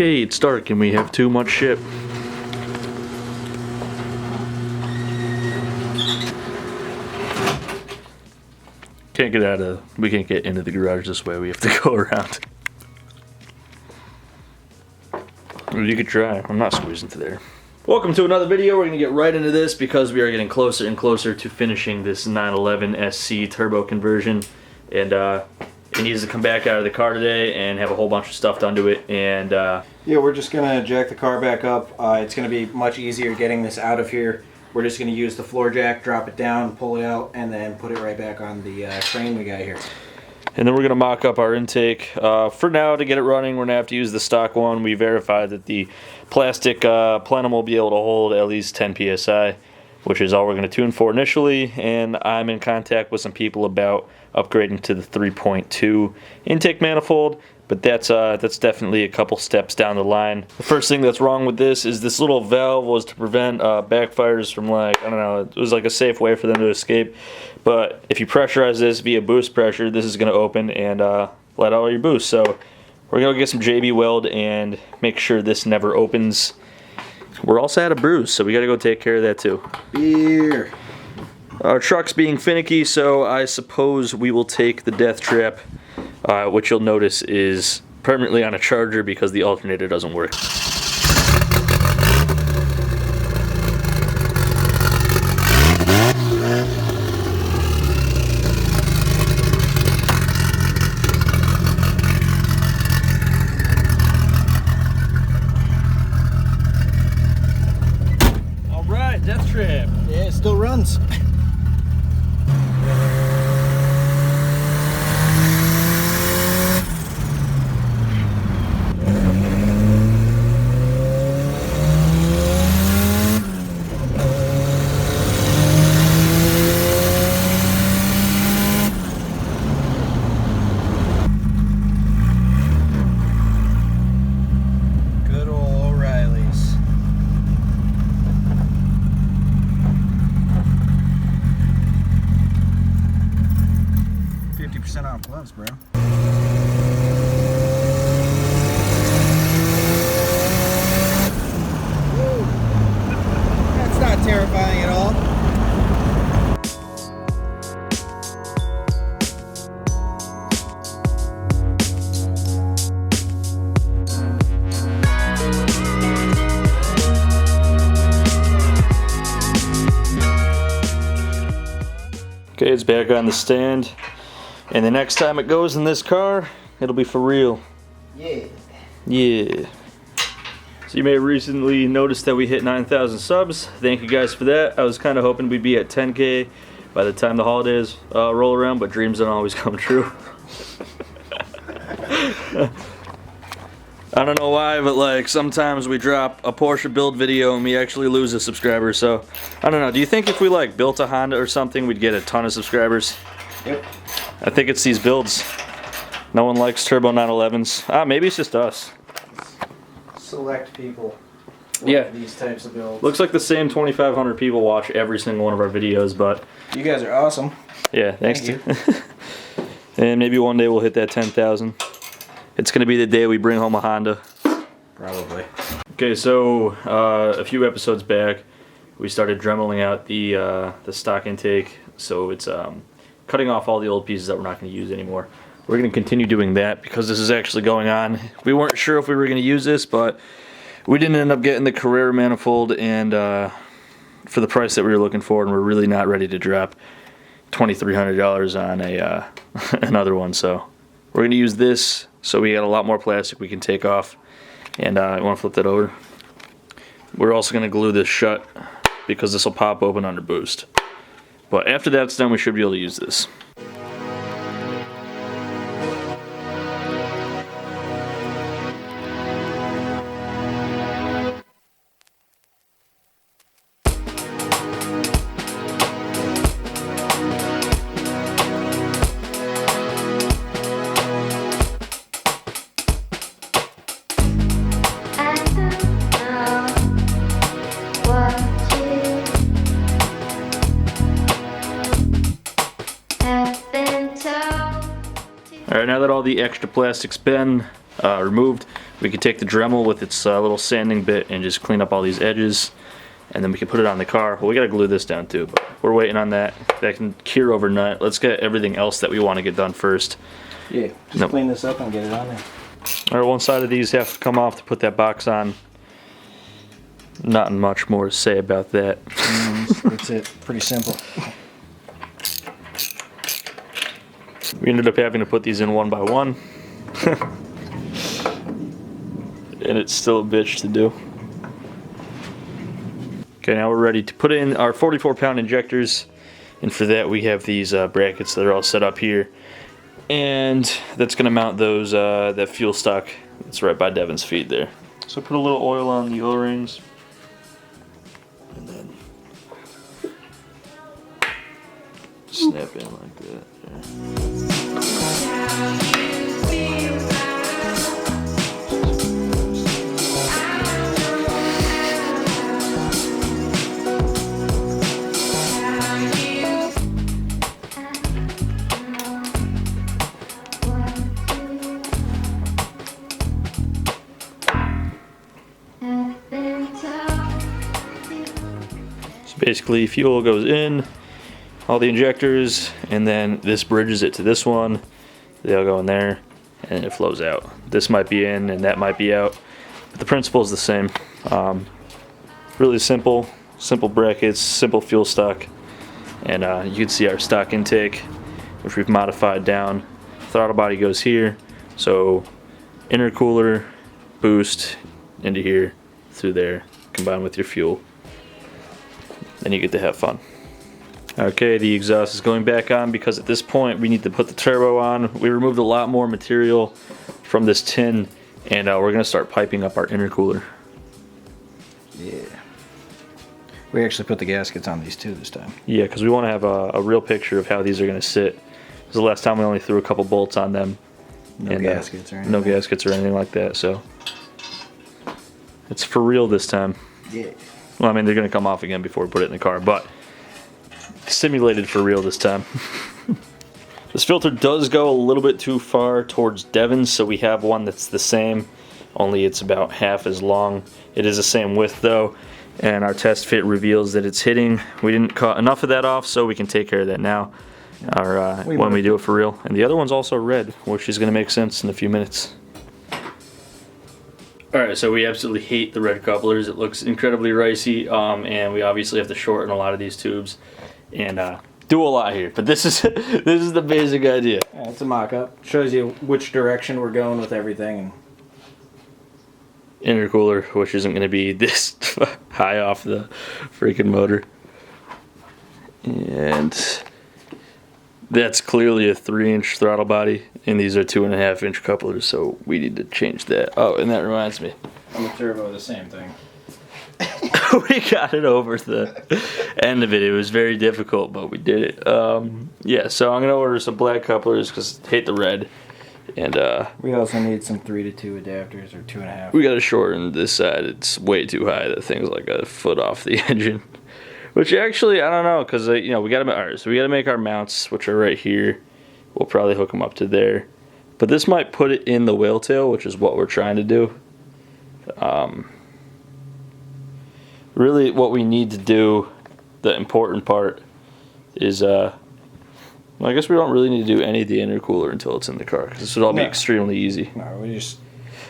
Okay, it's dark and we have too much shit. We can't get into the garage this way. We have to go around. You could try. I'm not squeezing to there. Welcome to another video. We're going to get right into this because we are getting closer and closer to finishing this 911 SC turbo conversion. And it needs to come back out of the car today and have a whole bunch of stuff done to it. And yeah, we're just going to jack the car back up. It's going to be much easier getting this out of here. We're just going to use the floor jack, drop it down, pull it out, and then put it right back on the crane we got here. And then we're going to mock up our intake. For now, to get it running, we're going to have to use the stock one. We verified that the plastic plenum will be able to hold at least 10 PSI, which is all we're going to tune for initially. And I'm in contact with some people about upgrading to the 3.2 intake manifold. But that's definitely a couple steps down the line. The first thing that's wrong with this is this little valve was to prevent backfires from, like, I don't know, it was like a safe way for them to escape. But if you pressurize this via boost pressure, this is going to open and let out all your boost. So we're going to get some JB weld and make sure this never opens. We're also out of brews, so we got to go take care of that too. Beer. Our truck's being finicky, so I suppose we will take the death trap, which you'll notice is permanently on a charger because the alternator doesn't work. All right, death trap. Yeah, it still runs. Good old O'Reilly's. 50% off gloves, bro. Woo. That's not terrifying at all. Okay, it's back on the stand. And the next time it goes in this car, it'll be for real. Yeah. Yeah. So you may have recently noticed that we hit 9,000 subs. Thank you guys for that. I was kind of hoping we'd be at 10K by the time the holidays roll around, but dreams don't always come true. I don't know why, but like sometimes we drop a Porsche build video and we actually lose a subscriber. So I don't know. Do you think if we like built a Honda or something, we'd get a ton of subscribers? Yep. I think it's these builds. No one likes turbo 911s. Maybe it's just us. Select people. Yeah. These types of builds. Looks like the same 2,500 people watch every single one of our videos, but You guys are awesome. yeah, thanks. Thank to And maybe one day we'll hit that 10,000. It's gonna be the day we bring home a Honda. Probably. Okay, so a few episodes back, we started dremeling out the stock intake, so it's cutting off all the old pieces that we're not going to use anymore. We're going to continue doing that because this is actually going on. We weren't sure if we were going to use this, but we didn't end up getting the Carrera manifold and for the price that we were looking for, and we're really not ready to drop $2,300 on a another one. So we're going to use this, so we got a lot more plastic we can take off. And I want to flip that over. We're also going to glue this shut because this will pop open under boost. But after that's done, we should be able to use this. Alright, now that all the extra plastic's been removed, we could take the Dremel with its little sanding bit and just clean up all these edges, and then we can put it on the car. Well, we gotta glue this down too, but we're waiting on that. That can cure overnight. Let's get everything else that we want to get done first. Yeah, just clean this up and get it on there. All right, one side of these have to come off to put that box on. Not much more to say about that. That's it. Pretty simple. We ended up having to put these in one by one. And it's still a bitch to do. Okay, now we're ready to put in our 44-pound injectors, and for that we have these brackets that are all set up here, and that's going to mount those that fuel stock that's right by Devin's feet there. So put a little oil on the O-rings, and then snap in like that. Yeah. Basically, fuel goes in, all the injectors, and then this bridges it to this one. They'll go in there, and it flows out. This might be in, and that might be out, but the principle is the same. Really simple brackets, simple fuel stock, and you can see our stock intake, which we've modified down. Throttle body goes here, so intercooler, boost into here, through there, combined with your fuel. Then you get to have fun. Okay, the exhaust is going back on because at this point we need to put the turbo on. We removed a lot more material from this tin, and we're going to start piping up our intercooler. Yeah. We actually put the gaskets on these too this time. Yeah, because we want to have a real picture of how these are going to sit. Because the last time we only threw a couple bolts on them. No gaskets or anything. No gaskets or anything like that, so it's for real this time. Yeah. Well, I mean, they're going to come off again before we put it in the car, but simulated for real this time. This filter does go a little bit too far towards Devin's, so we have one that's the same, only it's about half as long. It is the same width though, and our test fit reveals that it's hitting. We didn't cut enough of that off, so we can take care of that now when we do it for real. And the other one's also red, which is going to make sense in a few minutes. Alright, so we absolutely hate the red couplers. It looks incredibly ricey, and we obviously have to shorten a lot of these tubes and do a lot here. But this is this is the basic idea. Yeah, it's a mock-up. Shows you which direction we're going with everything. And intercooler, which isn't going to be this high off the freaking motor. And that's clearly a 3-inch throttle body, and these are 2.5-inch couplers, so we need to change that. Oh, and that reminds me. On the turbo, the same thing. We got it over the end of it. It was very difficult, but we did it. Yeah, so I'm going to order some black couplers because I hate the red. And we also need some 3-to-2 adapters, or 2.5. We got to shorten this side. It's way too high. That thing's like a foot off the engine. Which actually, I don't know, because you know, we got to make our mounts, which are right here. We'll probably hook them up to there. But this might put it in the whale tail, which is what we're trying to do. Really, what we need to do, the important part, is well, I guess we don't really need to do any of the intercooler until it's in the car, because this would all be extremely easy. No, we just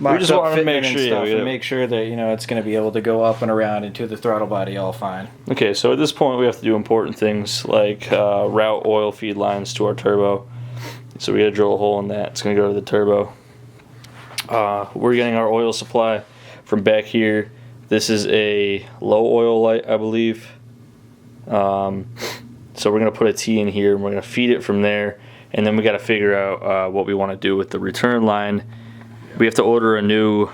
want to make sure, and make sure that, you know, it's going to be able to go up and around into the throttle body all fine. Okay, so at this point we have to do important things like route oil feed lines to our turbo. So we got to drill a hole in that. It's going to go to the turbo. We're getting our oil supply from back here. This is a low oil light, I believe. So we're going to put a T in here, and we're going to feed it from there. And then we got to figure out what we want to do with the return line. We have to order a new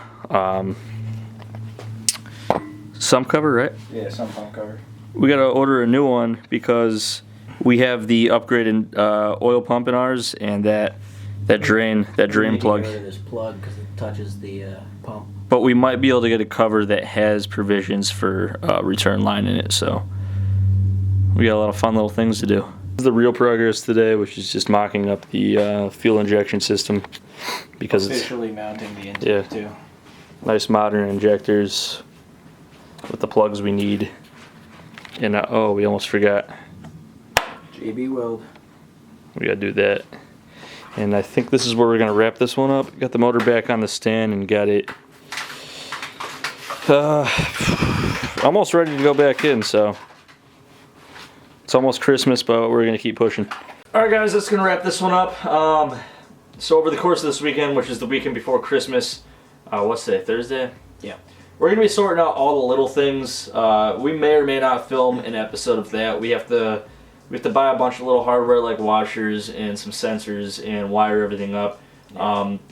sump cover, right? Yeah, sump pump cover. We got to order a new one because we have the upgraded oil pump in ours, and that drain plug. Get rid of this plug because it touches the pump. But we might be able to get a cover that has provisions for return line in it, so we got a lot of fun little things to do. This is the real progress today, which is just mocking up the fuel injection system because officially mounting the intake too. Nice modern injectors with the plugs we need. And oh, we almost forgot. JB Weld. We gotta do that. And I think this is where we're gonna wrap this one up. Got the motor back on the stand and got it almost ready to go back in, so it's almost Christmas, but we're gonna keep pushing. Alright guys, that's gonna wrap this one up. So over the course of this weekend, which is the weekend before Christmas, what's today, Thursday? Yeah. We're gonna be sorting out all the little things. We may or may not film an episode of that. We have to buy a bunch of little hardware like washers and some sensors and wire everything up.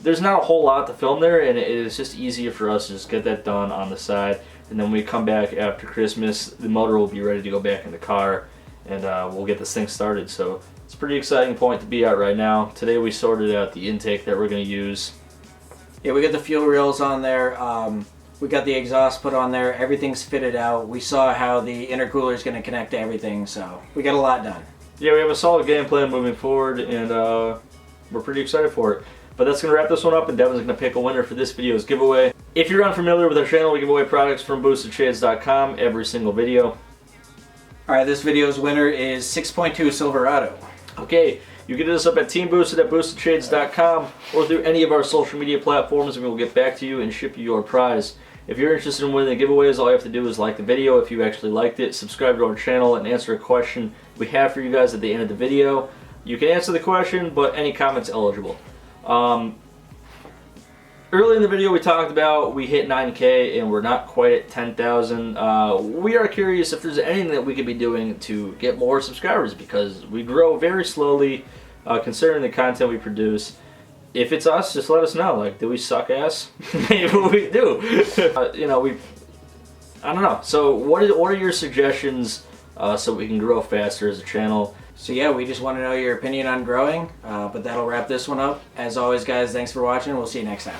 There's not a whole lot to film there, and it is just easier for us to just get that done on the side. And then when we come back after Christmas, the motor will be ready to go back in the car, and we'll get this thing started. So it's a pretty exciting point to be at right now. Today we sorted out the intake that we're gonna use. Yeah, we got the fuel rails on there. We got the exhaust put on there. Everything's fitted out. We saw how the intercooler is going to connect to everything, so we got a lot done. Yeah, we have a solid game plan moving forward, and we're pretty excited for it. But that's going to wrap this one up, and Devin's going to pick a winner for this video's giveaway. If you're unfamiliar with our channel, we give away products from BoostedShades.com every single video. Alright, this video's winner is 6.2 Silverado. Okay, you can hit us up at Teamboosted at BoostedShades.com or through any of our social media platforms, and we will get back to you and ship you your prize. If you're interested in winning the giveaways, all you have to do is like the video if you actually liked it, subscribe to our channel, and answer a question we have for you guys at the end of the video. You can answer the question, but any comment's eligible. Early in the video we talked about we hit 9K and we're not quite at 10,000. We are curious if there's anything that we could be doing to get more subscribers, because we grow very slowly considering the content we produce. If it's us, just let us know. Like, do we suck ass? Maybe we do. You know, I don't know. So what are your suggestions so we can grow faster as a channel? So yeah, we just want to know your opinion on growing, but that'll wrap this one up. As always guys, thanks for watching. We'll see you next time.